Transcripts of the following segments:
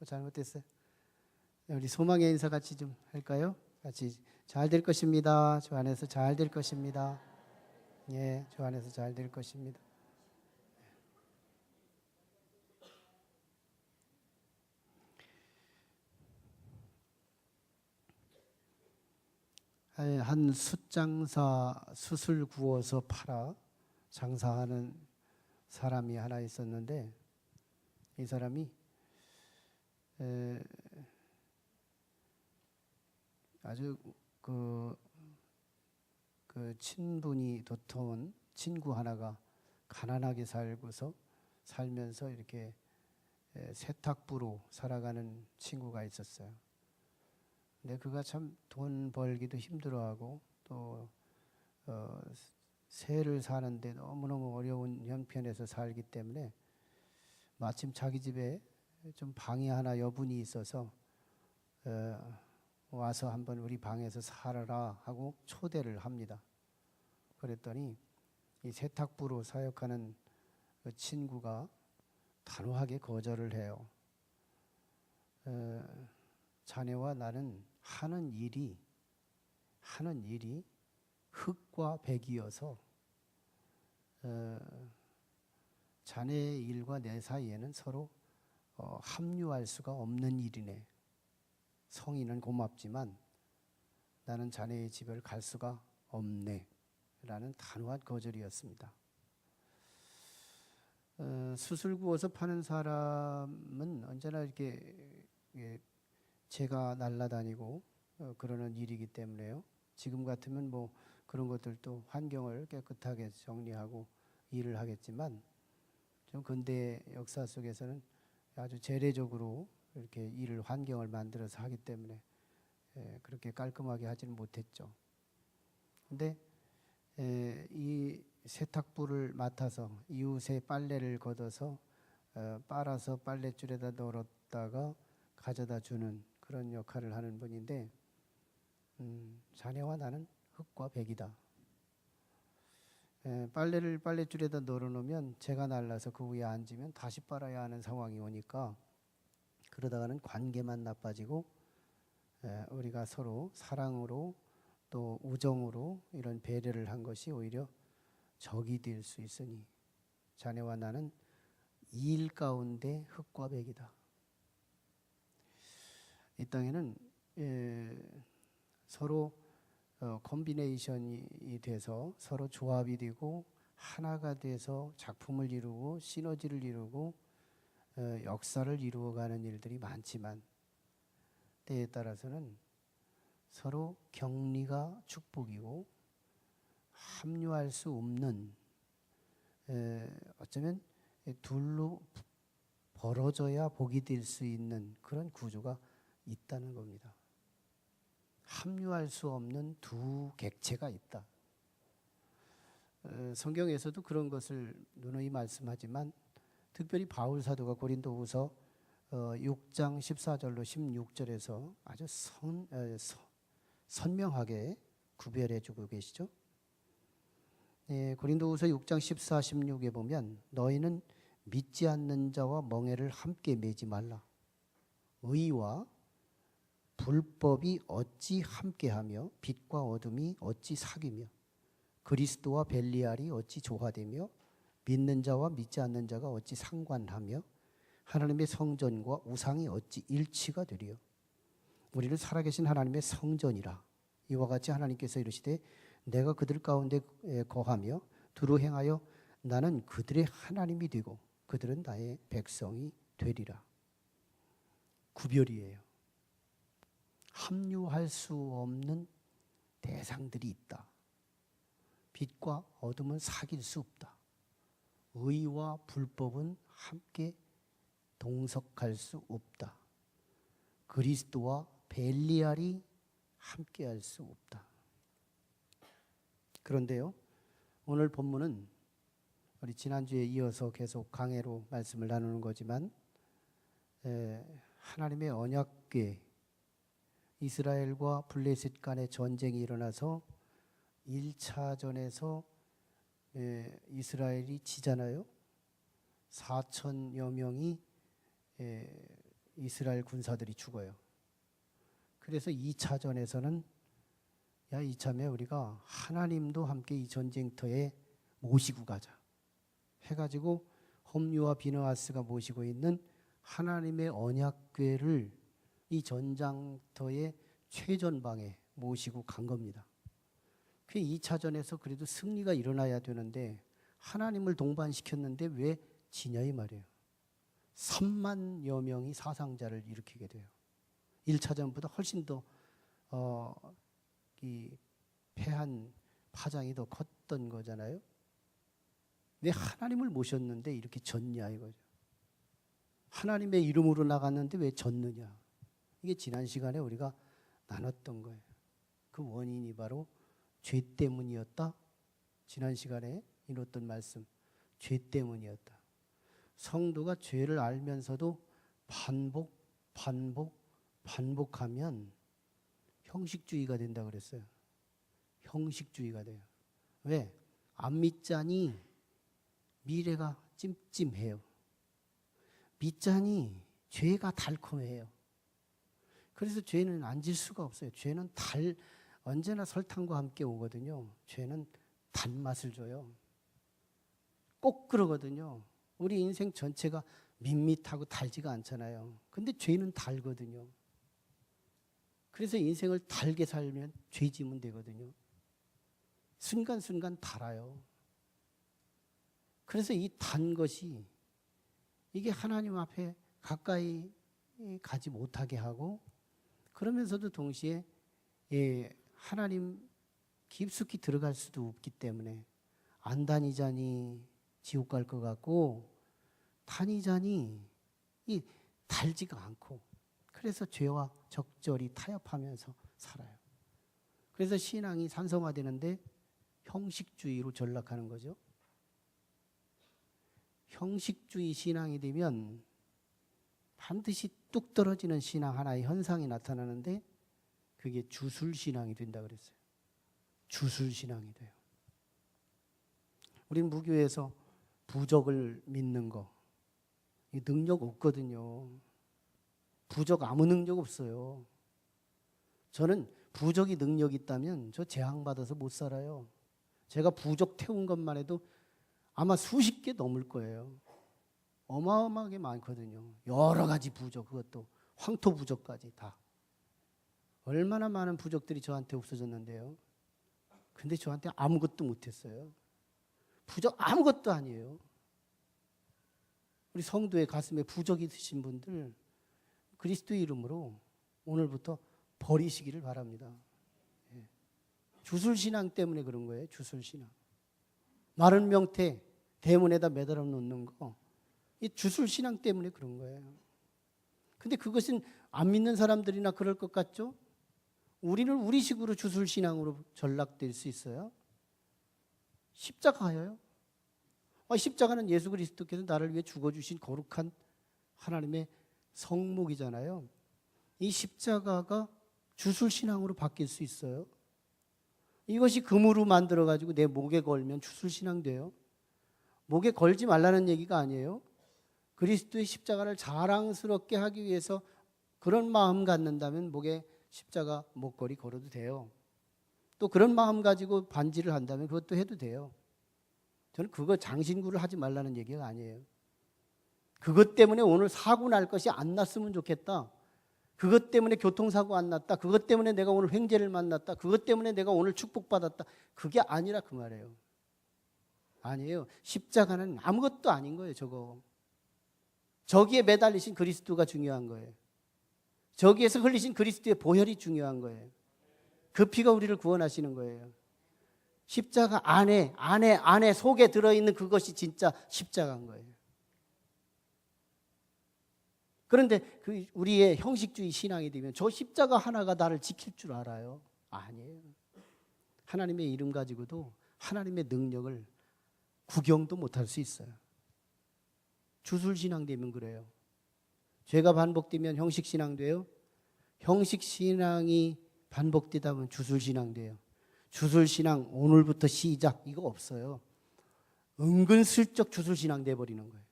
뭐 잘못됐어요? 우리 소망의 인사 같이 좀 할까요? 같이 잘 될 것입니다. 주 안에서 잘 될 것입니다. 예, 주 안에서 잘 될 것입니다. 한 숯장사 숯을 구워서 팔아 장사하는 사람이 하나 있었는데 이 사람이 아주 그 친분이 도통한 친구 하나가 가난하게 살면서 이렇게 세탁부로 살아가는 친구가 있었어요. 근데 그가 참 돈 벌기도 힘들어하고 또 새를 사는데 너무너무 어려운 형편에서 살기 때문에 마침 자기 집에 좀 방이 하나 여분이 있어서 와서 한번 우리 방에서 살아라 하고 초대를 합니다. 그랬더니 이 세탁부로 사역하는 그 친구가 단호하게 거절을 해요. 자네와 나는 하는 일이 흙과 백이어서 자네의 일과 내 사이에는 서로 합류할 수가 없는 일이네. 성의는 고맙지만 나는 자네의 집을 갈 수가 없네. 라는 단호한 거절이었습니다. 숯을 구워서 파는 사람은 언제나 이렇게 재가 날아다니고 그러는 일이기 때문에요. 지금 같으면 뭐 그런 것들도 환경을 깨끗하게 정리하고 일을 하겠지만 좀 근대 역사 속에서는 아주 재래적으로 이렇게 일을 환경을 만들어서 하기 때문에 그렇게 깔끔하게 하지는 못했죠. 근데 이 세탁부를 맡아서 이웃의 빨래를 걷어서 빨아서 빨랫줄에다 넣었다가 가져다 주는 그런 역할을 하는 분인데 자네와 나는 흙과 백이다. 빨래를 빨랫줄에다 널어놓으면 재가 날라서 그 위에 앉으면 다시 빨아야 하는 상황이 오니까 그러다가는 관계만 나빠지고 우리가 서로 사랑으로 또 우정으로 이런 배려를 한 것이 오히려 적이 될 수 있으니 자네와 나는 일 가운데 흙과 백이다. 이 땅에는 서로 콤비네이션이 돼서 서로 조합이 되고 하나가 돼서 작품을 이루고 시너지를 이루고 역사를 이루어가는 일들이 많지만 때에 따라서는 서로 격리가 축복이고 합류할 수 없는 어쩌면 둘로 벌어져야 복이 될 수 있는 그런 구조가 있다는 겁니다. 합류할 수 없는 두 객체가 있다. 성경에서도 그런 것을 누누이 말씀하지만 특별히 바울 사도가 고린도후서 6장 14절로 16절에서 아주 선명하게 구별해주고 계시죠. 고린도후서 6장 14, 16에 보면 너희는 믿지 않는 자와 멍에를 함께 매지 말라. 의와 불법이 어찌 함께하며 빛과 어둠이 어찌 사귀며 그리스도와 벨리알이 어찌 조화되며 믿는 자와 믿지 않는 자가 어찌 상관하며 하나님의 성전과 우상이 어찌 일치가 되리요. 우리는 살아계신 하나님의 성전이라. 이와 같이 하나님께서 이르시되 내가 그들 가운데 거하며 두루 행하여 나는 그들의 하나님이 되고 그들은 나의 백성이 되리라. 구별이에요. 합류할 수 없는 대상들이 있다. 빛과 어둠은 사귈 수 없다. 의와 불법은 함께 동석할 수 없다. 그리스도와 벨리알이 함께할 수 없다. 그런데요, 오늘 본문은 우리 지난주에 이어서 계속 강해로 말씀을 나누는 거지만 하나님의 언약궤 이스라엘과 블레셋 간의 전쟁이 일어나서 1차전에서 이스라엘이 지잖아요. 4천여 명이 이스라엘 군사들이 죽어요. 그래서 2차전에서는 야, 이참에 우리가 하나님도 함께 이 전쟁터에 모시고 가자 해가지고 홈리와 비느하스가 모시고 있는 하나님의 언약궤를 이 전장터의 최전방에 모시고 간 겁니다. 그 2차전에서 그래도 승리가 일어나야 되는데 하나님을 동반시켰는데 왜 지냐 이 말이에요. 3만여 명이 사상자를 일으키게 돼요. 1차전보다 훨씬 더 이 패한 파장이 더 컸던 거잖아요. 왜 하나님을 모셨는데 이렇게 졌냐 이거죠. 하나님의 이름으로 나갔는데 왜 졌느냐. 이게 지난 시간에 우리가 나눴던 거예요. 그 원인이 바로 죄 때문이었다. 지난 시간에 이뤘던 말씀, 죄 때문이었다. 성도가 죄를 알면서도 반복하면 형식주의가 된다 그랬어요. 형식주의가 돼요. 왜? 안 믿자니 미래가 찜찜해요. 믿자니 죄가 달콤해요. 그래서 죄는 앉을 수가 없어요. 죄는 언제나 설탕과 함께 오거든요. 죄는 단맛을 줘요. 꼭 그러거든요. 우리 인생 전체가 밋밋하고 달지가 않잖아요. 근데 죄는 달거든요. 그래서 인생을 달게 살면 죄 지면 되거든요. 순간순간 달아요. 그래서 이 단 것이 이게 하나님 앞에 가까이 가지 못하게 하고 그러면서도 동시에 하나님 깊숙이 들어갈 수도 없기 때문에 안 다니자니 지옥 갈 것 같고 다니자니 달지가 않고 그래서 죄와 적절히 타협하면서 살아요. 그래서 신앙이 산성화되는데 형식주의로 전락하는 거죠. 형식주의 신앙이 되면 반드시 뚝 떨어지는 신앙 하나의 현상이 나타나는데 그게 주술신앙이 된다 그랬어요. 주술신앙이 돼요. 우리는 무교에서 부적을 믿는 거 이 능력 없거든요. 부적 아무 능력 없어요. 저는 부적이 능력이 있다면 저 재앙받아서 못 살아요. 제가 부적 태운 것만 해도 아마 수십 개 넘을 거예요. 어마어마하게 많거든요. 여러 가지 부적, 그것도 황토 부적까지 다. 얼마나 많은 부적들이 저한테 없어졌는데요. 근데 저한테 아무것도 못했어요. 부적 아무것도 아니에요. 우리 성도의 가슴에 부적이 있으신 분들 그리스도의 이름으로 오늘부터 버리시기를 바랍니다. 주술신앙 때문에 그런 거예요. 주술신앙. 마른 명태 대문에다 매달아 놓는 거. 이 주술신앙 때문에 그런 거예요. 근데 그것은 안 믿는 사람들이나 그럴 것 같죠? 우리는 우리식으로 주술신앙으로 전락될 수 있어요. 십자가예요. 십자가는 예수 그리스도께서 나를 위해 죽어주신 거룩한 하나님의 성목이잖아요. 이 십자가가 주술신앙으로 바뀔 수 있어요. 이것이 금으로 만들어가지고 내 목에 걸면 주술신앙 돼요. 목에 걸지 말라는 얘기가 아니에요. 그리스도의 십자가를 자랑스럽게 하기 위해서 그런 마음 갖는다면 목에 십자가 목걸이 걸어도 돼요. 또 그런 마음 가지고 반지를 한다면 그것도 해도 돼요. 저는 그거 장신구를 하지 말라는 얘기가 아니에요. 그것 때문에 오늘 사고 날 것이 안 났으면 좋겠다. 그것 때문에 교통사고 안 났다. 그것 때문에 내가 오늘 횡재를 만났다. 그것 때문에 내가 오늘 축복받았다. 그게 아니라 그 말이에요. 아니에요. 십자가는 아무것도 아닌 거예요. 저기에 매달리신 그리스도가 중요한 거예요. 저기에서 흘리신 그리스도의 보혈이 중요한 거예요. 그 피가 우리를 구원하시는 거예요. 십자가 안에 속에 들어있는 그것이 진짜 십자가인 거예요. 그런데 우리의 형식주의 신앙이 되면 저 십자가 하나가 나를 지킬 줄 알아요? 아니에요. 하나님의 이름 가지고도 하나님의 능력을 구경도 못할 수 있어요. 주술신앙 되면 그래요. 죄가 반복되면 형식신앙 돼요. 형식신앙이 반복되다 보면 주술신앙 돼요. 주술신앙 오늘부터 시작 이거 없어요. 은근슬쩍 주술신앙 돼버리는 거예요.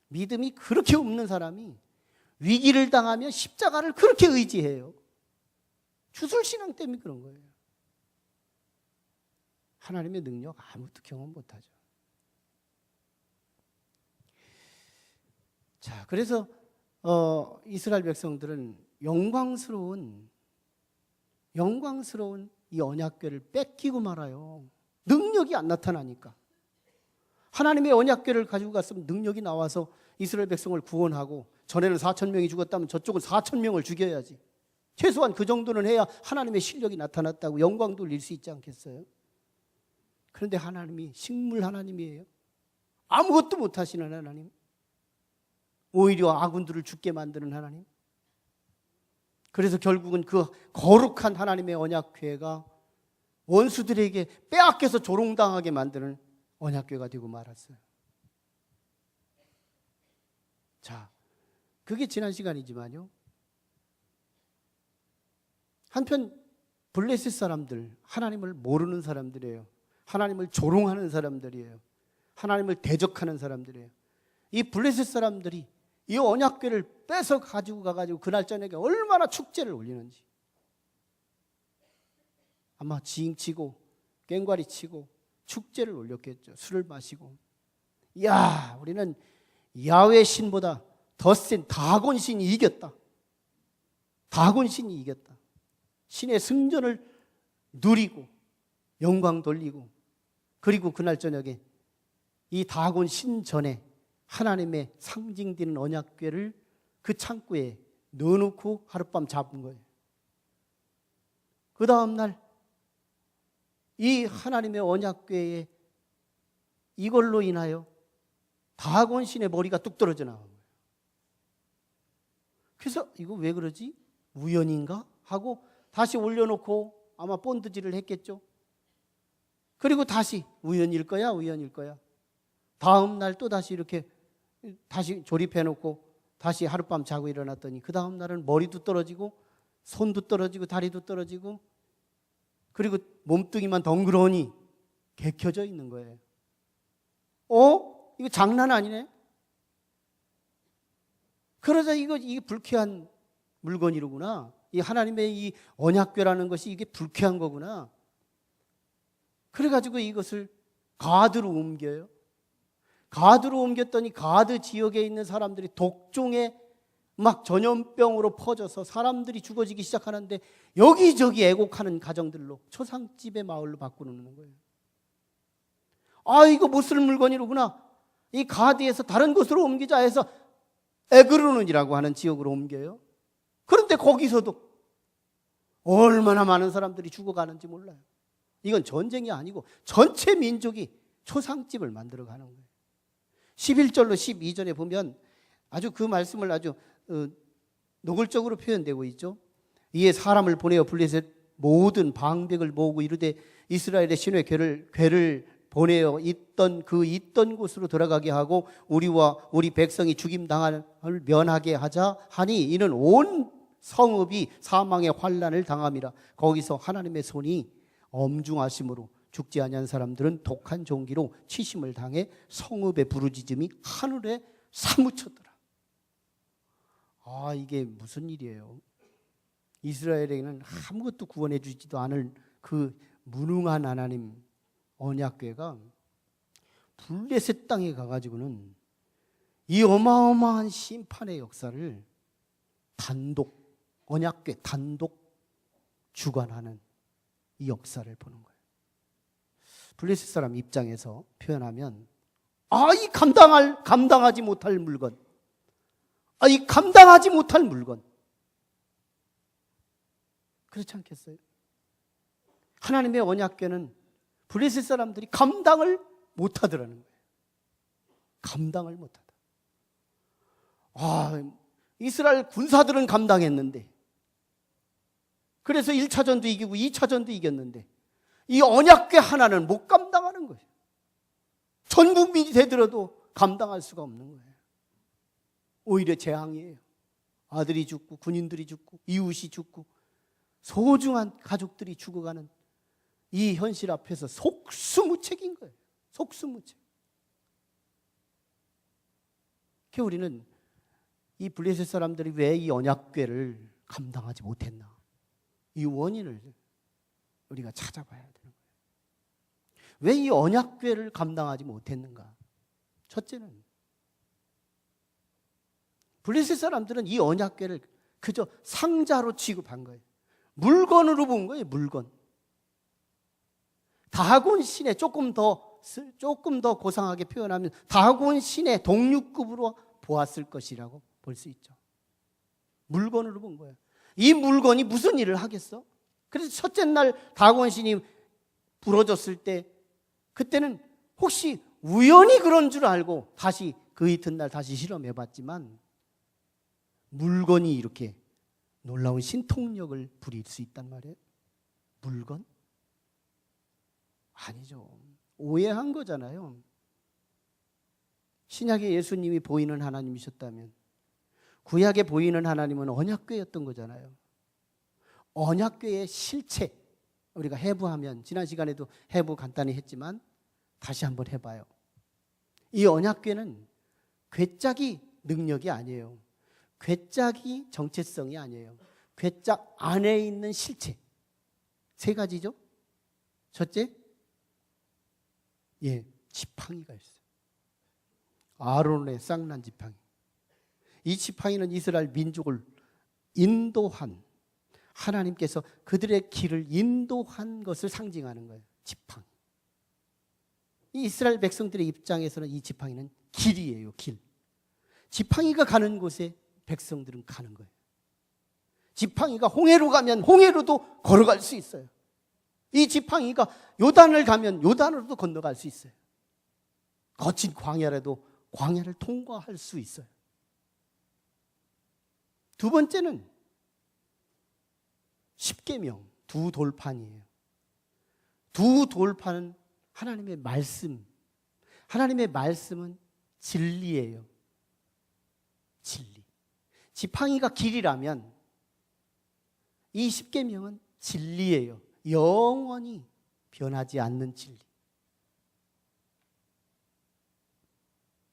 믿음이 그렇게 없는 사람이 위기를 당하면 십자가를 그렇게 의지해요. 주술신앙 때문에 그런 거예요. 하나님의 능력 아무도 경험 못하죠. 자, 그래서 이스라엘 백성들은 영광스러운 이 언약궤를 뺏기고 말아요. 능력이 안 나타나니까. 하나님의 언약궤를 가지고 갔으면 능력이 나와서 이스라엘 백성을 구원하고, 전에는 4,000명이 죽었다면 저쪽은 4,000명을 죽여야지. 최소한 그 정도는 해야 하나님의 실력이 나타났다고 영광 돌릴 수 있지 않겠어요? 그런데 하나님이 식물 하나님이에요. 아무것도 못하시는 하나님. 오히려 아군들을 죽게 만드는 하나님. 그래서 결국은 그 거룩한 하나님의 언약궤가 원수들에게 빼앗겨서 조롱당하게 만드는 언약궤가 되고 말았어요. 자, 그게 지난 시간이지만요, 한편 블레셋 사람들, 하나님을 모르는 사람들이에요. 하나님을 조롱하는 사람들이에요. 하나님을 대적하는 사람들이에요. 이 블레셋 사람들이 이 언약궤를 뺏어 가지고 가가지고 그날 저녁에 얼마나 축제를 올리는지. 아마 지잉치고 꽹과리 치고 축제를 올렸겠죠. 술을 마시고. 이야, 우리는 야훼 신보다 더 센 다곤 신이 이겼다. 다곤 신이 이겼다. 신의 승전을 누리고 영광 돌리고, 그리고 그날 저녁에 이 다곤 신 전에 하나님의 상징되는 언약궤를 그 창고에 넣어놓고 하룻밤 잡은 거예요. 그 다음 날 이 하나님의 언약궤에 이걸로 인하여 다곤 신의 머리가 뚝 떨어져 나온 거예요. 그래서 이거 왜 그러지? 우연인가? 하고 다시 올려놓고 아마 본드질을 했겠죠. 그리고 다시 우연일 거야, 우연일 거야. 다음 날 또 다시 이렇게 다시 조립해놓고 다시 하룻밤 자고 일어났더니 그 다음 날은 머리도 떨어지고 손도 떨어지고 다리도 떨어지고, 그리고 몸뚱이만 덩그러니 개켜져 있는 거예요. 이거 장난 아니네? 그러자 이게 불쾌한 물건이로구나. 이 하나님의 이 언약궤라는 것이 이게 불쾌한 거구나. 그래가지고 이것을 가드로 옮겨요. 가드로 옮겼더니 가드 지역에 있는 사람들이 독종에 막 전염병으로 퍼져서 사람들이 죽어지기 시작하는데, 여기저기 애곡하는 가정들로 초상집의 마을로 바꾸는 거예요. 아, 이거 못 쓸 물건이로구나. 이 가드에서 다른 곳으로 옮기자 해서 에그르논이라고 하는 지역으로 옮겨요. 그런데 거기서도 얼마나 많은 사람들이 죽어가는지 몰라요. 이건 전쟁이 아니고 전체 민족이 초상집을 만들어가는 거예요. 11절로 12절에 보면 아주 그 말씀을 아주 노골적으로 표현되고 있죠. 이에 사람을 보내어 블레셋 모든 방백을 모으고 이르되 이스라엘의 신의 궤를 보내어 있던 곳으로 들어가게 하고 우리와 우리 백성이 죽임 당함을 면하게 하자 하니, 이는 온 성읍이 사망의 환난을 당함이라. 거기서 하나님의 손이 엄중하심으로 죽지 아니한 사람들은 독한 종기로 치심을 당해 성읍의 부르짖음이 하늘에 사무쳤더라. 아, 이게 무슨 일이에요? 이스라엘에게는 아무것도 구원해 주지도 않을 그 무능한 하나님 언약궤가 블레셋 땅에 가가지고는 이 어마어마한 심판의 역사를 언약궤 단독 주관하는 이 역사를 보는 거예요. 블레셋 사람 입장에서 표현하면, 이 감당하지 못할 물건, 이 감당하지 못할 물건. 그렇지 않겠어요? 하나님의 언약궤는 블레셋 사람들이 감당을 못하더라는 거예요. 감당을 못하다. 이스라엘 군사들은 감당했는데, 그래서 1차전도 이기고 2차전도 이겼는데 이 언약궤 하나는 못 감당하는 거예요. 전 국민이 되더라도 감당할 수가 없는 거예요. 오히려 재앙이에요. 아들이 죽고 군인들이 죽고 이웃이 죽고 소중한 가족들이 죽어가는 이 현실 앞에서 속수무책인 거예요. 속수무책. 우리는 이 블레셋 사람들이 왜 이 언약궤를 감당하지 못했나? 이 원인을 우리가 찾아봐야 되는 거예요. 왜 이 언약궤를 감당하지 못했는가? 첫째는 블레셋 사람들은 이 언약궤를 그저 상자로 취급한 거예요. 물건으로 본 거예요. 물건. 다곤 신에 조금 더 고상하게 표현하면 다곤 신의 동류급으로 보았을 것이라고 볼 수 있죠. 물건으로 본 거예요. 이 물건이 무슨 일을 하겠어? 그래서 첫째 날 다곤 신이 부러졌을 때 그때는 혹시 우연히 그런 줄 알고 다시 그 이튿날 다시 실험해 봤지만 물건이 이렇게 놀라운 신통력을 부릴 수 있단 말이에요. 물건? 아니죠. 오해한 거잖아요. 신약에 예수님이 보이는 하나님이셨다면 구약에 보이는 하나님은 언약궤였던 거잖아요. 언약궤의 실체, 우리가 해부하면 지난 시간에도 해부 간단히 했지만 다시 한번 해봐요. 이 언약궤는 궤짝이 능력이 아니에요. 궤짝이 정체성이 아니에요. 궤짝 안에 있는 실체 세 가지죠. 첫째, 지팡이가 있어요. 아론의 쌍난 지팡이. 이 지팡이는 이스라엘 민족을 인도한, 하나님께서 그들의 길을 인도한 것을 상징하는 거예요. 지팡이. 이 이스라엘 백성들의 입장에서는 이 지팡이는 길이에요. 길. 지팡이가 가는 곳에 백성들은 가는 거예요. 지팡이가 홍해로 가면 홍해로도 걸어갈 수 있어요. 이 지팡이가 요단을 가면 요단으로도 건너갈 수 있어요. 거친 광야라도 광야를 통과할 수 있어요. 두 번째는 십계명, 두 돌판이에요. 두 돌판은 하나님의 말씀. 하나님의 말씀은 진리예요. 진리. 지팡이가 길이라면 이 십계명은 진리예요. 영원히 변하지 않는 진리.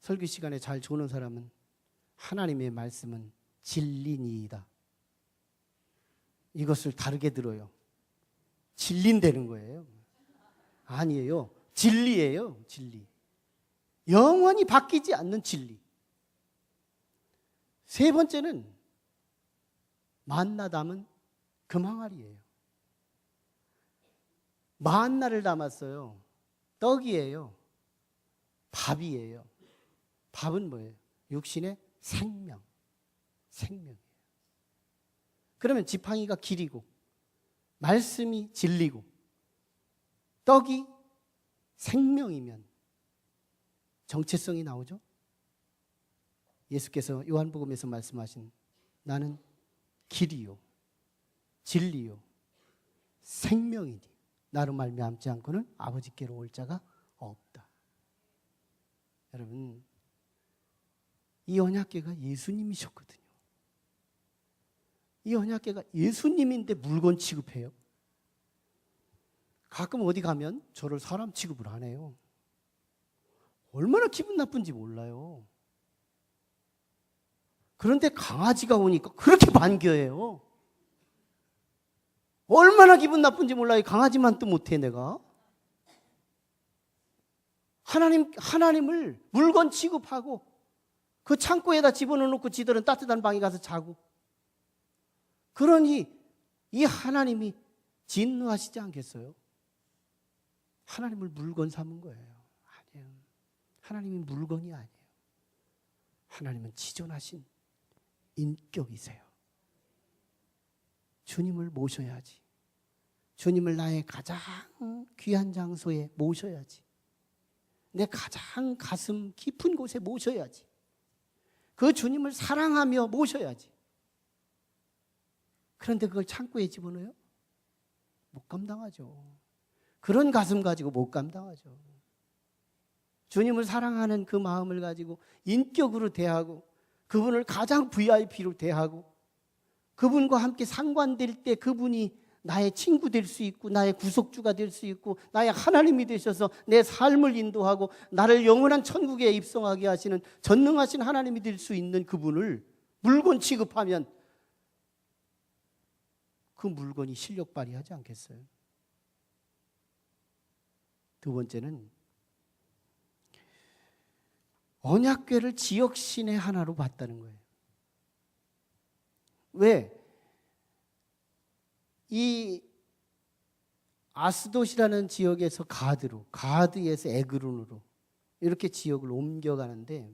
설교 시간에 잘 조는 사람은 하나님의 말씀은 진리니이다. 이것을 다르게 들어요. 진리되는 거예요. 아니에요. 진리예요. 진리. 영원히 바뀌지 않는 진리. 세 번째는 만나 담은 금항아리예요. 만나를 담았어요. 떡이에요. 밥이에요. 밥은 뭐예요? 육신의 생명. 생명이에요. 그러면 지팡이가 길이고 말씀이 진리고 떡이 생명이면 정체성이 나오죠. 예수께서 요한복음에서 말씀하신 나는 길이요 진리요 생명이니 나로 말미암지 않고는 아버지께로 올 자가 없다. 여러분, 이 언약궤가 예수님이셨거든요. 이 언약궤가 예수님인데 물건 취급해요. 가끔 어디 가면 저를 사람 취급을 안 해요. 얼마나 기분 나쁜지 몰라요. 그런데 강아지가 오니까 그렇게 반겨해요. 얼마나 기분 나쁜지 몰라요. 강아지만 또 못해 내가. 하나님을 물건 취급하고 그 창고에다 집어넣고 지들은 따뜻한 방에 가서 자고. 그러니 이 하나님이 진노하시지 않겠어요? 하나님을 물건 삼은 거예요. 아니에요. 하나님이 물건이 아니에요. 하나님은 지존하신 인격이세요. 주님을 모셔야지. 주님을 나의 가장 귀한 장소에 모셔야지. 내 가장 가슴 깊은 곳에 모셔야지. 그 주님을 사랑하며 모셔야지. 그런데 그걸 창고에 집어넣어요? 못 감당하죠. 그런 가슴 가지고 못 감당하죠. 주님을 사랑하는 그 마음을 가지고 인격으로 대하고 그분을 가장 VIP로 대하고 그분과 함께 상관될 때 그분이 나의 친구 될 수 있고 나의 구속주가 될 수 있고 나의 하나님이 되셔서 내 삶을 인도하고 나를 영원한 천국에 입성하게 하시는 전능하신 하나님이 될 수 있는 그분을 물건 취급하면 그 물건이 실력 발휘하지 않겠어요? 두 번째는 언약궤를 지역신의 하나로 봤다는 거예요. 왜? 이 아스돗이라는 지역에서 가드에서 에그론으로 이렇게 지역을 옮겨가는데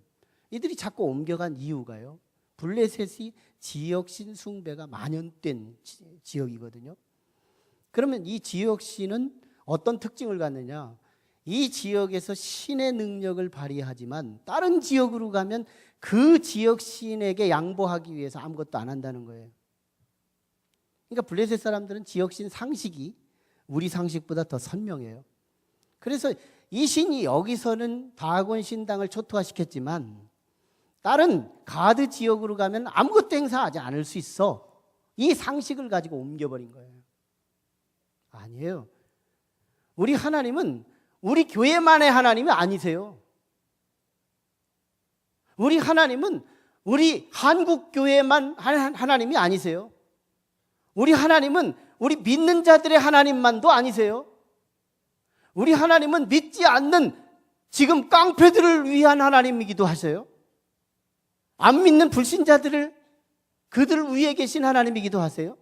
이들이 자꾸 옮겨간 이유가요. 블레셋이 지역신 숭배가 만연된 지역이거든요. 그러면 이 지역신은 어떤 특징을 갖느냐? 이 지역에서 신의 능력을 발휘하지만 다른 지역으로 가면 그 지역 신에게 양보하기 위해서 아무것도 안 한다는 거예요. 그러니까 블레셋 사람들은 지역신 상식이 우리 상식보다 더 선명해요. 그래서 이 신이 여기서는 다곤 신당을 초토화시켰지만 다른 가드 지역으로 가면 아무것도 행사하지 않을 수 있어. 이 상식을 가지고 옮겨버린 거예요. 아니에요. 우리 하나님은 우리 교회만의 하나님이 아니세요. 우리 하나님은 우리 한국교회만 하나님이 아니세요. 우리 하나님은 우리 믿는 자들의 하나님만도 아니세요. 우리 하나님은 믿지 않는 지금 깡패들을 위한 하나님이기도 하세요. 안 믿는 불신자들을 그들 위에 계신 하나님이기도 하세요.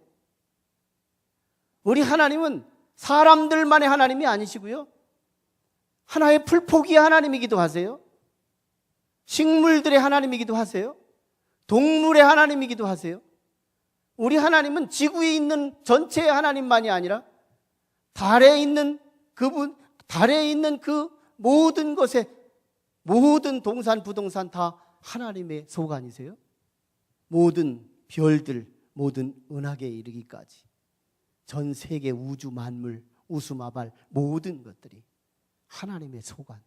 우리 하나님은 사람들만의 하나님이 아니시고요. 하나의 풀포기의 하나님이기도 하세요. 식물들의 하나님이기도 하세요. 동물의 하나님이기도 하세요. 우리 하나님은 지구에 있는 전체의 하나님만이 아니라 달에 있는 그 모든 것에 모든 동산 부동산 다 하나님의 소관이세요. 모든 별들, 모든 은하계에 이르기까지 전 세계 우주 만물, 우수마발 모든 것들이 하나님의 소관.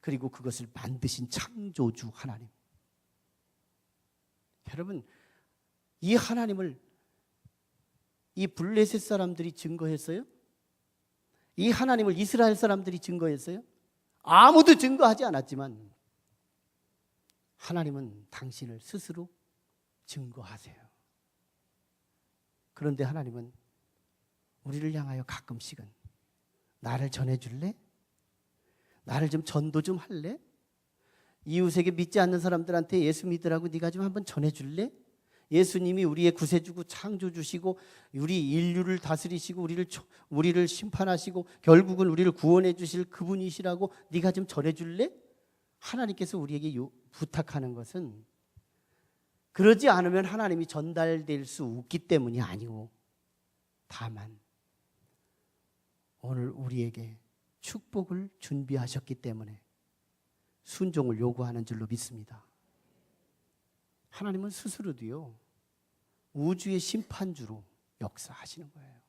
그리고 그것을 만드신 창조주 하나님. 여러분, 이 하나님을 이 블레셋 사람들이 증거했어요? 이 하나님을 이스라엘 사람들이 증거했어요? 아무도 증거하지 않았지만 하나님은 당신을 스스로 증거하세요. 그런데 하나님은 우리를 향하여 가끔씩은 나를 전해줄래? 나를 좀 전도 좀 할래? 이웃에게 믿지 않는 사람들한테 예수 믿으라고 네가 좀 한번 전해줄래? 예수님이 우리의 구세주고 창조주시고 우리 인류를 다스리시고 우리를 심판하시고 결국은 우리를 구원해 주실 그분이시라고 네가 좀 전해줄래? 하나님께서 우리에게 부탁하는 것은 그러지 않으면 하나님이 전달될 수 없기 때문이 아니고 다만 오늘 우리에게 축복을 준비하셨기 때문에 순종을 요구하는 줄로 믿습니다. 하나님은 스스로도요 우주의 심판주로 역사하시는 거예요.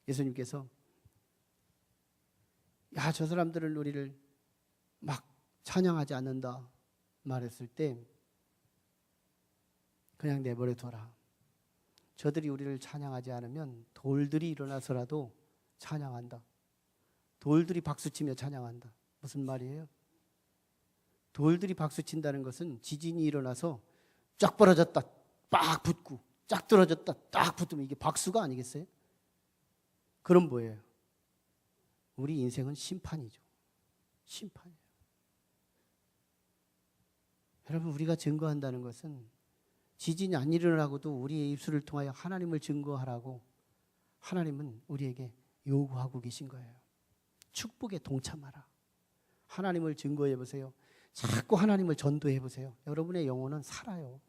예수님께서 야, 저 사람들은 우리를 막 찬양하지 않는다 말했을 때 그냥 내버려 둬라. 저들이 우리를 찬양하지 않으면 돌들이 일어나서라도 찬양한다. 돌들이 박수치며 찬양한다. 무슨 말이에요? 돌들이 박수친다는 것은 지진이 일어나서 쫙 벌어졌다 빡 붙고 쫙 떨어졌다 딱 붙으면 이게 박수가 아니겠어요? 그럼 뭐예요? 우리 인생은 심판이죠. 심판이에요. 여러분, 우리가 증거한다는 것은 지진이 안 일어나고도 우리의 입술을 통하여 하나님을 증거하라고 하나님은 우리에게 요구하고 계신 거예요. 축복에 동참하라. 하나님을 증거해 보세요. 자꾸 하나님을 전도해 보세요. 여러분의 영혼은 살아요.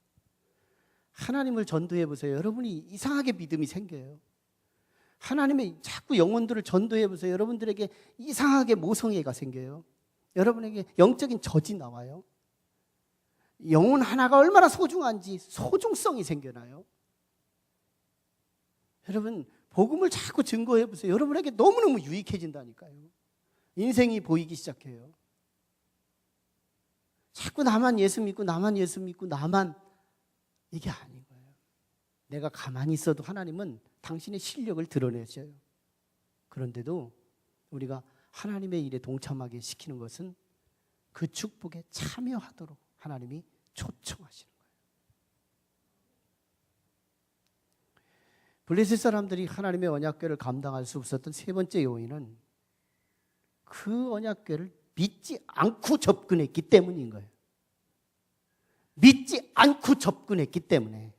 하나님을 전도해 보세요. 여러분이 이상하게 믿음이 생겨요. 하나님의 자꾸 영혼들을 전도해 보세요. 여러분들에게 이상하게 모성애가 생겨요. 여러분에게 영적인 젖이 나와요. 영혼 하나가 얼마나 소중한지 소중성이 생겨나요. 여러분, 복음을 자꾸 증거해 보세요. 여러분에게 너무너무 유익해진다니까요. 인생이 보이기 시작해요. 자꾸 나만 예수 믿고 나만 예수 믿고 나만, 이게 아닌 거예요. 내가 가만히 있어도 하나님은 당신의 실력을 드러내셔요. 그런데도 우리가 하나님의 일에 동참하게 시키는 것은 그 축복에 참여하도록 하나님이 초청하시는 거예요. 블레셋 사람들이 하나님의 언약궤를 감당할 수 없었던 세 번째 요인은 그 언약궤를 믿지 않고 접근했기 때문인 거예요. 믿지 않고 접근했기 때문에.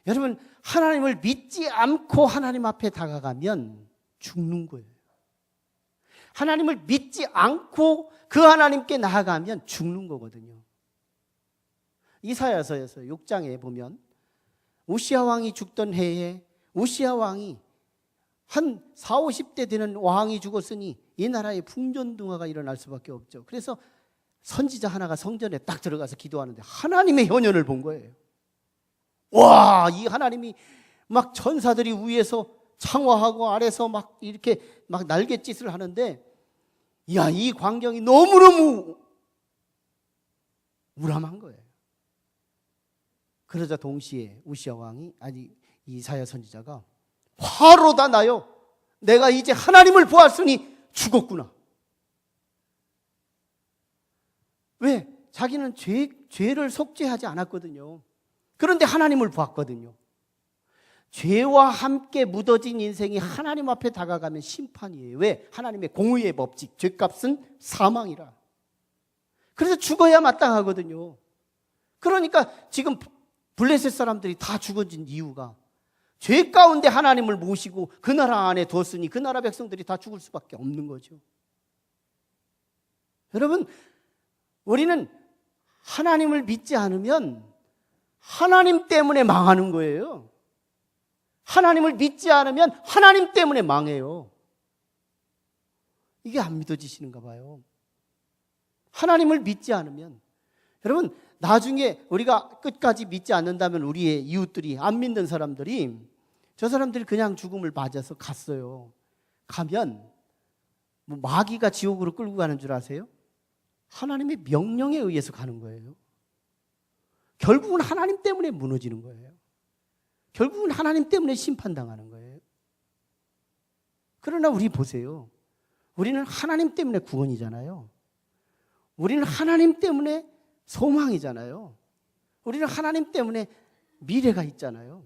여러분, 하나님을 믿지 않고 하나님 앞에 다가가면 죽는 거예요. 하나님을 믿지 않고 그 하나님께 나아가면 죽는 거거든요. 이사야서에서 6장에 보면 우시야 왕이 죽던 해에 우시야 왕이 한 40, 50대 되는 왕이 죽었으니 이 나라에 풍전등화가 일어날 수밖에 없죠. 그래서 선지자 하나가 성전에 딱 들어가서 기도하는데 하나님의 현현을 본 거예요. 와, 이 하나님이 막 천사들이 위에서 창화하고 아래서 막 이렇게 막 날갯짓을 하는데, 야, 이 광경이 너무너무 우람한 거예요. 그러자 동시에 우시야 왕이, 아니 이사야 선지자가, 화로다 나요. 내가 이제 하나님을 보았으니 죽었구나. 왜? 자기는 죄를 속죄하지 않았거든요. 그런데 하나님을 보았거든요. 죄와 함께 묻어진 인생이 하나님 앞에 다가가면 심판이에요. 왜? 하나님의 공의의 법칙, 죄값은 사망이라. 그래서 죽어야 마땅하거든요. 그러니까 지금 블레셋 사람들이 다 죽어진 이유가 죄 가운데 하나님을 모시고 그 나라 안에 뒀으니 그 나라 백성들이 다 죽을 수밖에 없는 거죠. 여러분, 우리는 하나님을 믿지 않으면 하나님 때문에 망하는 거예요. 하나님을 믿지 않으면 하나님 때문에 망해요. 이게 안 믿어지시는가 봐요. 하나님을 믿지 않으면, 여러분, 나중에 우리가 끝까지 믿지 않는다면 우리의 이웃들이, 안 믿는 사람들이, 저 사람들이 그냥 죽음을 맞아서 갔어요. 가면 뭐 마귀가 지옥으로 끌고 가는 줄 아세요? 하나님의 명령에 의해서 가는 거예요. 결국은 하나님 때문에 무너지는 거예요. 결국은 하나님 때문에 심판당하는 거예요. 그러나 우리 보세요. 우리는 하나님 때문에 구원이잖아요. 우리는 하나님 때문에 소망이잖아요. 우리는 하나님 때문에 미래가 있잖아요.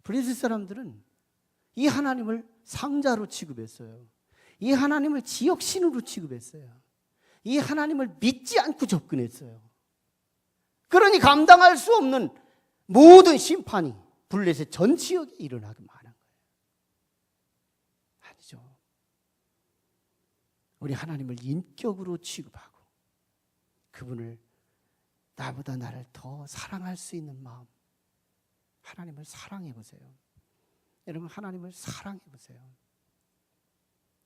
블레셋 사람들은 이 하나님을 상자로 취급했어요. 이 하나님을 지역신으로 취급했어요. 이 하나님을 믿지 않고 접근했어요. 그러니 감당할 수 없는 모든 심판이 블레셋 전 지역에 일어나게 많은 거예요. 아니죠. 우리 하나님을 인격으로 취급하고 그분을 나보다 나를 더 사랑할 수 있는 마음, 하나님을 사랑해 보세요. 여러분, 하나님을 사랑해 보세요.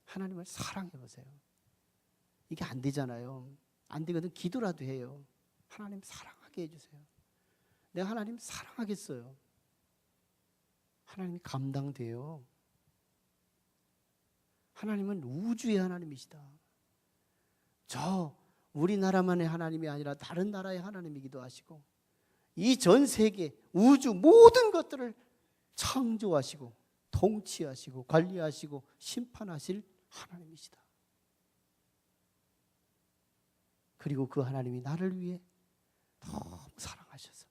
하나님을 사랑해 보세요. 이게 안 되잖아요. 안 되거든. 기도라도 해요. 하나님 사랑하게 해주세요. 내가 하나님 사랑하겠어요. 하나님이 감당돼요. 하나님은 우주의 하나님이시다. 저 우리나라만의 하나님이 아니라 다른 나라의 하나님이기도 하시고 이 전 세계 우주 모든 것들을 창조하시고 통치하시고 관리하시고 심판하실 하나님이시다. 그리고 그 하나님이 나를 위해 너무 사랑하셔서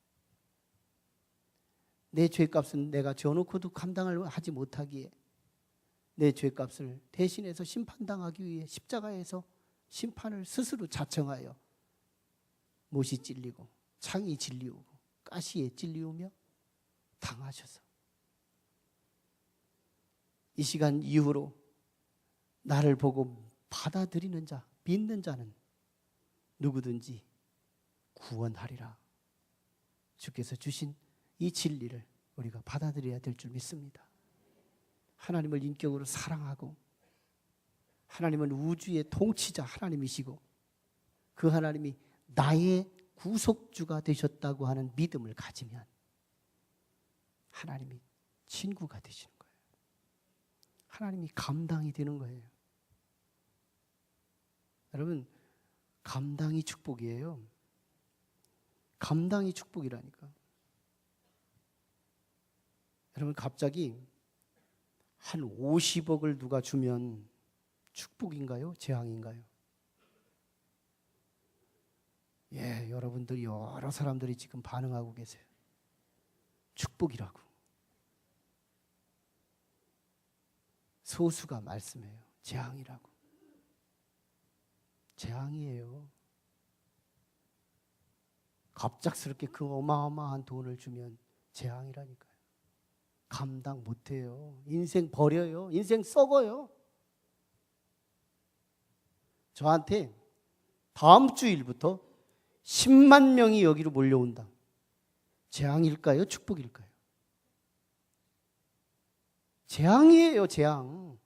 내 죄값은 내가 져놓고도 감당을 하지 못하기에 내 죄값을 대신해서 심판당하기 위해 십자가에서 심판을 스스로 자청하여 못이 찔리고 창이 찔리우고 가시에 찔리우며 당하셔서 이 시간 이후로 나를 보고 받아들이는 자, 믿는 자는 누구든지 구원하리라. 주께서 주신 이 진리를 우리가 받아들여야 될 줄 믿습니다. 하나님을 인격으로 사랑하고 하나님은 우주의 통치자 하나님이시고 그 하나님이 나의 구속주가 되셨다고 하는 믿음을 가지면 하나님이 친구가 되시는 거예요. 하나님이 감당이 되는 거예요. 여러분, 감당이 축복이에요. 감당이 축복이라니까. 여러분, 갑자기 한 50억을 누가 주면 축복인가요? 재앙인가요? 여러분들 여러 사람들이 지금 반응하고 계세요. 축복이라고. 소수가 말씀해요. 재앙이라고. 재앙이에요. 갑작스럽게 그 어마어마한 돈을 주면 재앙이라니까요. 감당 못해요. 인생 버려요. 인생 썩어요. 저한테 다음 주일부터 10만 명이 여기로 몰려온다. 재앙일까요? 축복일까요? 재앙이에요. 재앙.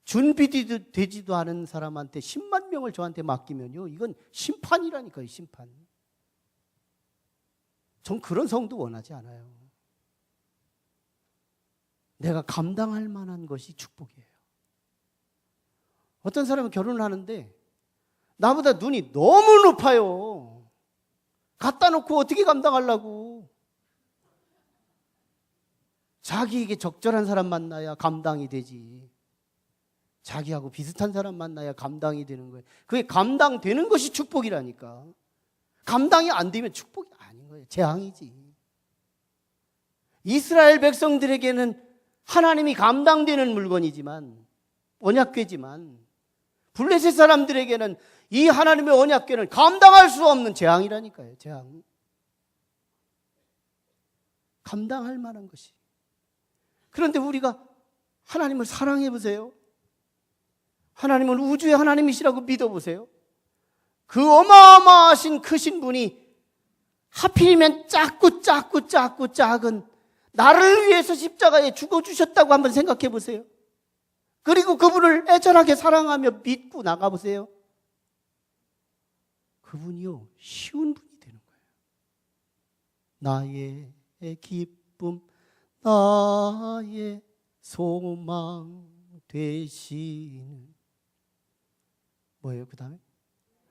준비되지도 않은 사람한테 10만 명을 저한테 맡기면요, 이건 심판이라니까요. 심판. 전 그런 성도 원하지 않아요. 내가 감당할 만한 것이 축복이에요. 어떤 사람은 결혼을 하는데 나보다 눈이 너무 높아요. 갖다 놓고 어떻게 감당하려고. 자기에게 적절한 사람 만나야 감당이 되지. 자기하고 비슷한 사람 만나야 감당이 되는 거예요. 그게 감당되는 것이 축복이라니까. 감당이 안 되면 축복이 아닌 거예요. 재앙이지. 이스라엘 백성들에게는 하나님이 감당되는 물건이지만, 언약궤지만, 블레셋 사람들에게는 이 하나님의 언약궤는 감당할 수 없는 재앙이라니까요. 재앙. 감당할 만한 것이. 그런데 우리가 하나님을 사랑해 보세요. 하나님은 우주의 하나님이시라고 믿어보세요. 그 어마어마하신 크신 분이 하필이면 작고 작은 나를 위해서 십자가에 죽어주셨다고 한번 생각해 보세요. 그리고 그분을 애절하게 사랑하며 믿고 나가보세요. 그분이요, 쉬운 분이 되는 거예요. 나의 기쁨, 나의 소망 되시는, 뭐예요 그 다음에?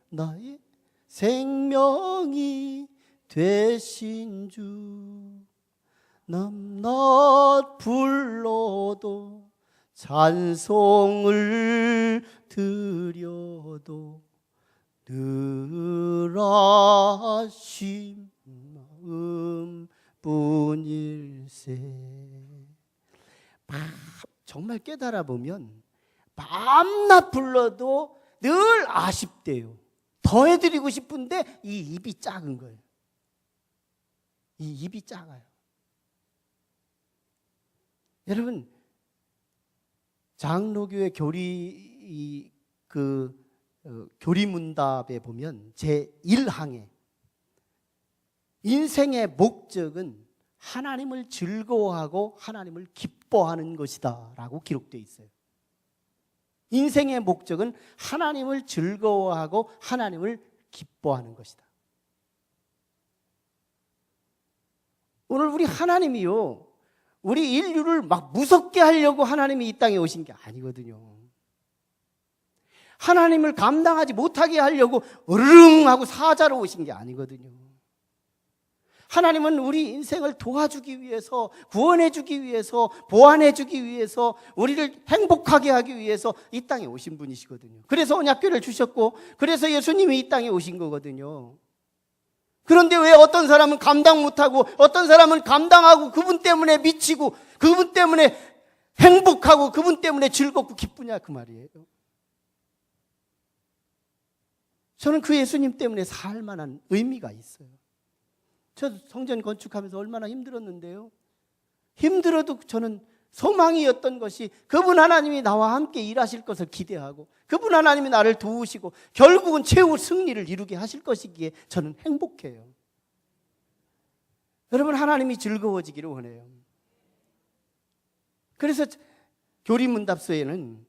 나의 생명이 되신 주, 남낮 불러도 찬송을 드려도 늘 아심 마음뿐일세. 정말 깨달아 보면 밤낮 불러도 늘 아쉽대요. 더 해드리고 싶은데 이 입이 작은 거예요. 이 입이 작아요. 여러분, 장로교의 교리문답에 보면 제1항에 인생의 목적은 하나님을 즐거워하고 하나님을 기뻐하는 것이다 라고 기록되어 있어요. 인생의 목적은 하나님을 즐거워하고 하나님을 기뻐하는 것이다. 오늘 우리 하나님이요, 우리 인류를 막 무섭게 하려고 하나님이 이 땅에 오신 게 아니거든요. 하나님을 감당하지 못하게 하려고 으르릉 하고 사자로 오신 게 아니거든요. 하나님은 우리 인생을 도와주기 위해서, 구원해주기 위해서, 보완해주기 위해서, 우리를 행복하게 하기 위해서 이 땅에 오신 분이시거든요. 그래서 언약궤를 주셨고, 그래서 예수님이 이 땅에 오신 거거든요. 그런데 왜 어떤 사람은 감당 못하고 어떤 사람은 감당하고 그분 때문에 미치고 그분 때문에 행복하고 그분 때문에 즐겁고 기쁘냐 그 말이에요. 저는 그 예수님 때문에 살 만한 의미가 있어요. 저 성전 건축하면서 얼마나 힘들었는데요. 힘들어도 저는 소망이었던 것이 그분 하나님이 나와 함께 일하실 것을 기대하고 그분 하나님이 나를 도우시고 결국은 최후 승리를 이루게 하실 것이기에 저는 행복해요. 여러분, 하나님이 즐거워지기를 원해요. 그래서 교리문답서에는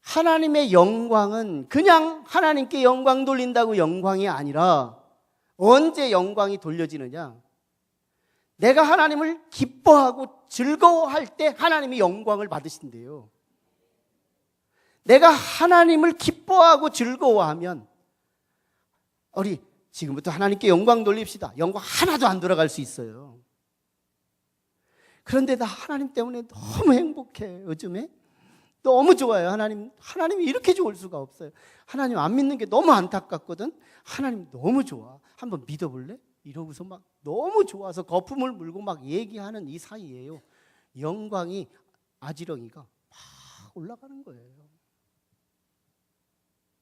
하나님의 영광은 그냥 하나님께 영광 돌린다고 영광이 아니라 언제 영광이 돌려지느냐? 내가 하나님을 기뻐하고 즐거워할 때 하나님이 영광을 받으신대요. 내가 하나님을 기뻐하고 즐거워하면 우리 지금부터 하나님께 영광 돌립시다. 영광 하나도 안 돌아갈 수 있어요. 그런데 나 하나님 때문에 너무 행복해. 요즘에 너무 좋아요. 하나님이 이렇게 좋을 수가 없어요. 하나님 안 믿는 게 너무 안타깝거든. 하나님 너무 좋아. 한번 믿어볼래? 이러고서 막 너무 좋아서 거품을 물고 막 얘기하는 이 사이에요, 영광이, 아지렁이가 막 올라가는 거예요.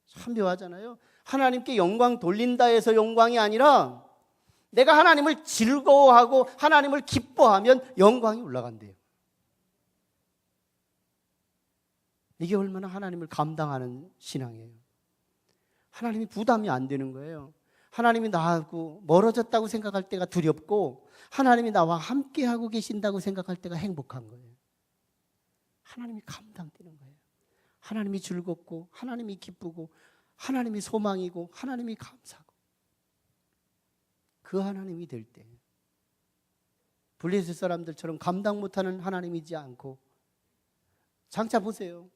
참 묘하잖아요. 하나님께 영광 돌린다 해서 영광이 아니라 내가 하나님을 즐거워하고 하나님을 기뻐하면 영광이 올라간대요. 이게 얼마나 하나님을 감당하는 신앙이에요. 하나님이 부담이 안 되는 거예요. 하나님이 나하고 멀어졌다고 생각할 때가 두렵고 하나님이 나와 함께하고 계신다고 생각할 때가 행복한 거예요. 하나님이 감당되는 거예요. 하나님이 즐겁고 하나님이 기쁘고 하나님이 소망이고 하나님이 감사하고, 그 하나님이 될 때 블레셋 사람들처럼 감당 못하는 하나님이지 않고, 장차 보세요.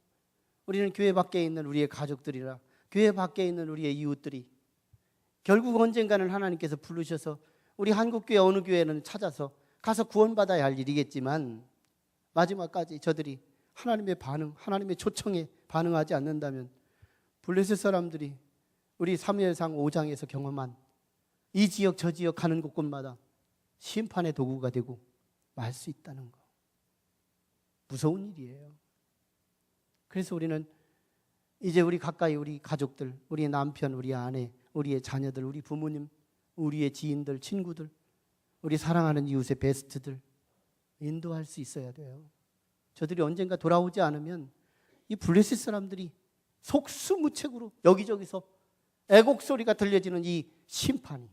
우리는 교회 밖에 있는 우리의 가족들이라, 교회 밖에 있는 우리의 이웃들이 결국 언젠가는 하나님께서 부르셔서 우리 한국교회 어느 교회는 찾아서 가서 구원받아야 할 일이겠지만, 마지막까지 저들이 하나님의 반응, 하나님의 초청에 반응하지 않는다면 블레셋 사람들이 우리 사무엘상 5장에서 경험한 이 지역 저 지역 가는 곳곳마다 심판의 도구가 되고 말 수 있다는 거, 무서운 일이에요. 그래서 우리는 이제 우리 가까이 우리 가족들, 우리 남편, 우리 아내, 우리의 자녀들, 우리 부모님, 우리의 지인들, 친구들, 우리 사랑하는 이웃의 베스트들 인도할 수 있어야 돼요. 저들이 언젠가 돌아오지 않으면 이 블레셋 사람들이 속수무책으로 여기저기서 애곡 소리가 들려지는 이 심판이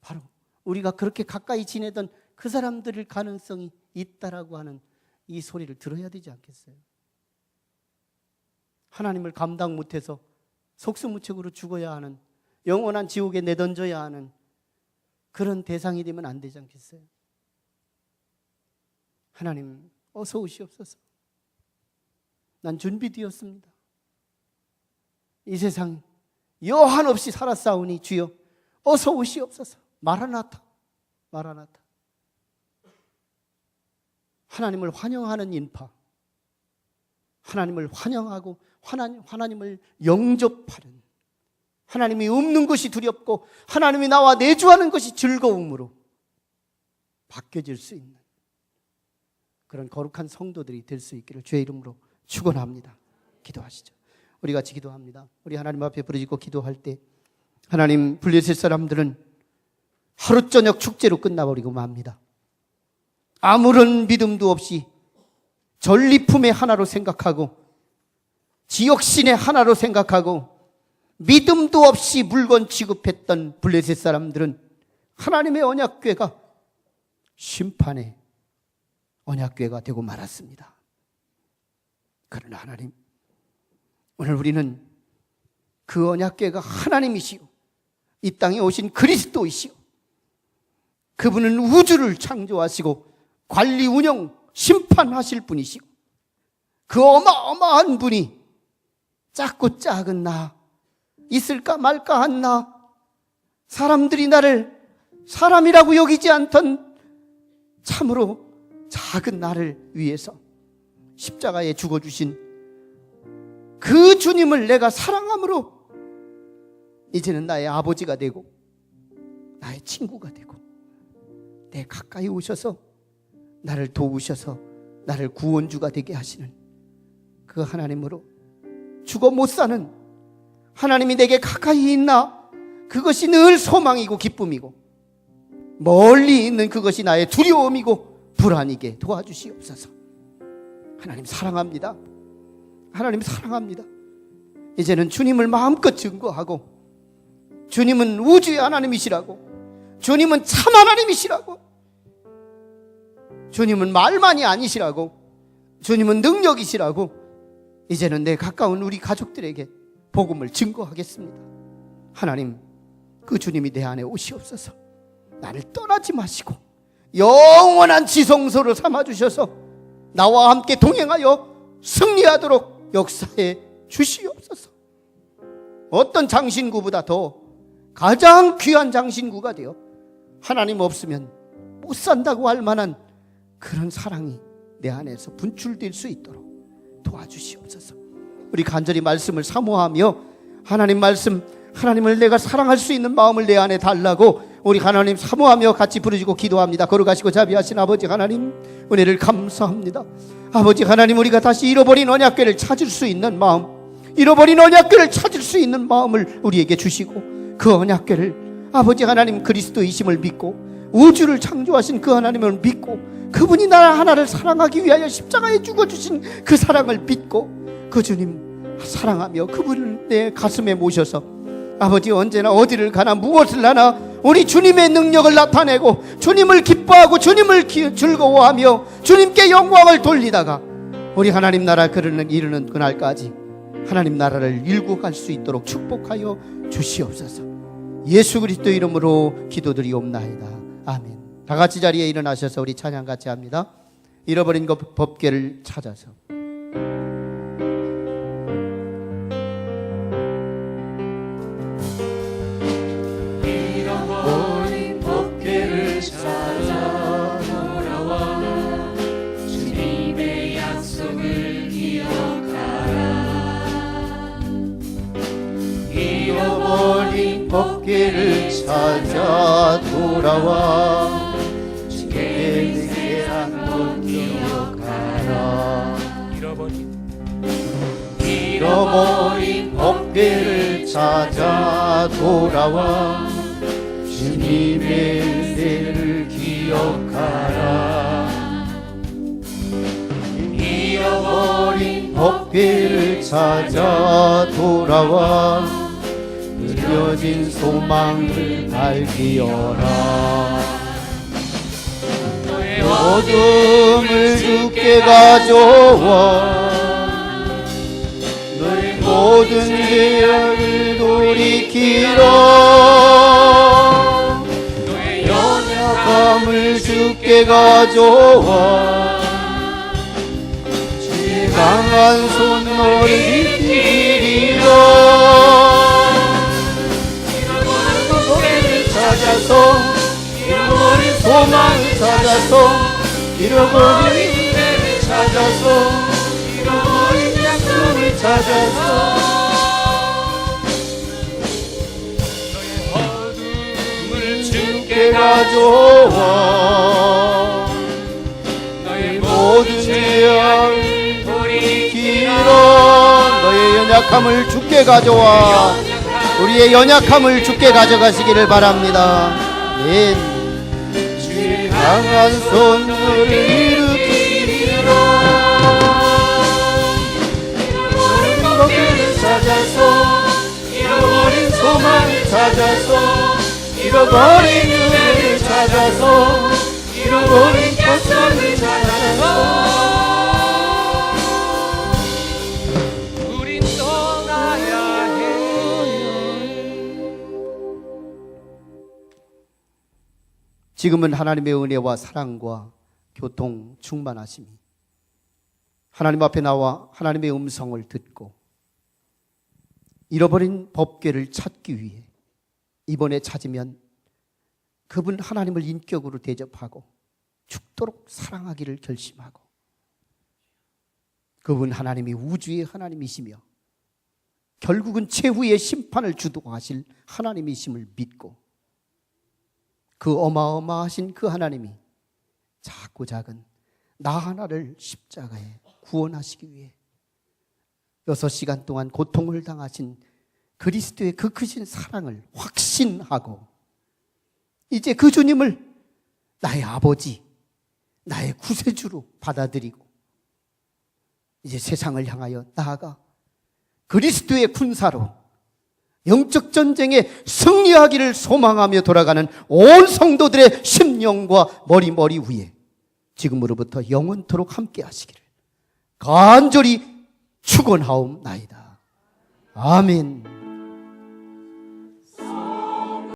바로 우리가 그렇게 가까이 지내던 그 사람들일 가능성이 있다라고 하는 이 소리를 들어야 되지 않겠어요? 하나님을 감당 못해서 속수무책으로 죽어야 하는, 영원한 지옥에 내던져야 하는 그런 대상이 되면 안 되지 않겠어요? 하나님 어서 오시옵소서. 난 준비되었습니다. 이 세상 여한 없이 살았사오니 주여 어서 오시옵소서. 마라나타, 마라나타. 하나님을 환영하는 인파, 하나님을 환영하고 하나님을 영접하는, 하나님이 없는 것이 두렵고 하나님이 나와 내주하는 것이 즐거움으로 바뀌어질 수 있는 그런 거룩한 성도들이 될 수 있기를 주의 이름으로 축원합니다. 기도하시죠. 우리 같이 기도합니다. 우리 하나님 앞에 부르짖고 기도할 때, 하나님, 블레셋 사람들은 하루 저녁 축제로 끝나버리고 맙니다. 아무런 믿음도 없이 전리품의 하나로 생각하고 지역신의 하나로 생각하고 믿음도 없이 물건 취급했던 블레셋 사람들은 하나님의 언약궤가 심판의 언약궤가 되고 말았습니다. 그러나 하나님, 오늘 우리는 그 언약궤가 하나님이시오, 이 땅에 오신 그리스도이시오, 그분은 우주를 창조하시고 관리 운영 심판하실 분이시오, 그 어마어마한 분이 작고 작은 나, 있을까 말까 한 나, 사람들이 나를 사람이라고 여기지 않던 참으로 작은 나를 위해서 십자가에 죽어주신 그 주님을 내가 사랑함으로 이제는 나의 아버지가 되고 나의 친구가 되고 내 가까이 오셔서 나를 도우셔서 나를 구원주가 되게 하시는 그 하나님으로 죽어 못 사는 하나님이 내게 가까이 있나, 그것이 늘 소망이고 기쁨이고 멀리 있는 그것이 나의 두려움이고 불안이게 도와주시옵소서. 하나님 사랑합니다. 하나님 사랑합니다. 이제는 주님을 마음껏 증거하고, 주님은 우주의 하나님이시라고, 주님은 참 하나님이시라고, 주님은 말만이 아니시라고, 주님은 능력이시라고, 이제는 내 가까운 우리 가족들에게 복음을 증거하겠습니다. 하나님, 그 주님이 내 안에 오시옵소서. 나를 떠나지 마시고 영원한 지성소를 삼아주셔서 나와 함께 동행하여 승리하도록 역사해 주시옵소서. 어떤 장신구보다 더 가장 귀한 장신구가 되어 하나님 없으면 못 산다고 할 만한 그런 사랑이 내 안에서 분출될 수 있도록 도와주시옵소서. 우리 간절히 말씀을 사모하며 하나님 말씀, 하나님을 내가 사랑할 수 있는 마음을 내 안에 달라고 우리 하나님 사모하며 같이 부르짖고 기도합니다. 걸어가시고 자비하신 아버지 하나님, 은혜를 감사합니다. 아버지 하나님, 우리가 다시 잃어버린 언약궤를 찾을 수 있는 마음, 잃어버린 언약궤를 찾을 수 있는 마음을 우리에게 주시고, 그 언약궤를 아버지 하나님 그리스도이심을 믿고 우주를 창조하신 그 하나님을 믿고, 그분이 나라 하나를 사랑하기 위하여 십자가에 죽어주신 그 사랑을 믿고, 그 주님 사랑하며 그분을 내 가슴에 모셔서 아버지 언제나 어디를 가나 무엇을 하나 우리 주님의 능력을 나타내고 주님을 기뻐하고 주님을 즐거워하며 주님께 영광을 돌리다가 우리 하나님 나라 이르는 그날까지 하나님 나라를 일구 갈 수 있도록 축복하여 주시옵소서. 예수 그리스도 이름으로 기도드리옵나이다. 아멘. 다 같이 자리에 일어나셔서 우리 찬양 같이 합니다. 잃어버린 것 법궤를 찾아서. 잃어버린 법궤를 찾아 돌아와 주님의 약속을 기억하라. 잃어버린 법궤를 찾아 돌아와 주께 내한 것 기억하라. 잃어버린 법궤를 찾아 돌아와 주님의 은혜를 기억하라. 잃어버린 법궤를 찾아 돌아와 느려진 소망을 밝히어라. 너의 어둠을 주께 가져와 너의 모든 죄악을 돌이키라. 너의 연약함을 주께 가져와 주의 강한 손 너를 지키리라. 잃어버린 법궤를 찾아서 잃어버린 소망을 찾아서 잃어버린 은혜를 찾아서 잃어버린 약속을 찾아서 너의 어둠을 주께 가져와 너의 모든 죄악을 돌이키라. 너의 연약함을 주께 가져와 우리의 연약함을 주께 가져가시기를 바랍니다. 아멘. 주의 강한 손을 일으키리라. 잃어버린 법궤를 찾아서 잃어버린 소망을 찾아서 잃어버린 은혜를 찾아서 잃어버린 약속을 찾아서 우린 떠나야 해. 지금은 하나님의 은혜와 사랑과 교통 충만하심이 하나님 앞에 나와 하나님의 음성을 듣고 잃어버린 법궤를 찾기 위해 이번에 찾으면 그분 하나님을 인격으로 대접하고 죽도록 사랑하기를 결심하고 그분 하나님이 우주의 하나님이시며 결국은 최후의 심판을 주도하실 하나님이심을 믿고 그 어마어마하신 그 하나님이 작고 작은 나 하나를 십자가에 구원하시기 위해 6시간 동안 고통을 당하신 그리스도의 그 크신 사랑을 확신하고 이제 그 주님을 나의 아버지, 나의 구세주로 받아들이고 이제 세상을 향하여 나아가 그리스도의 군사로 영적 전쟁에 승리하기를 소망하며 돌아가는 온 성도들의 심령과 머리 위에 지금으로부터 영원토록 함께 하시기를 간절히 축원하옵나이다. 아멘.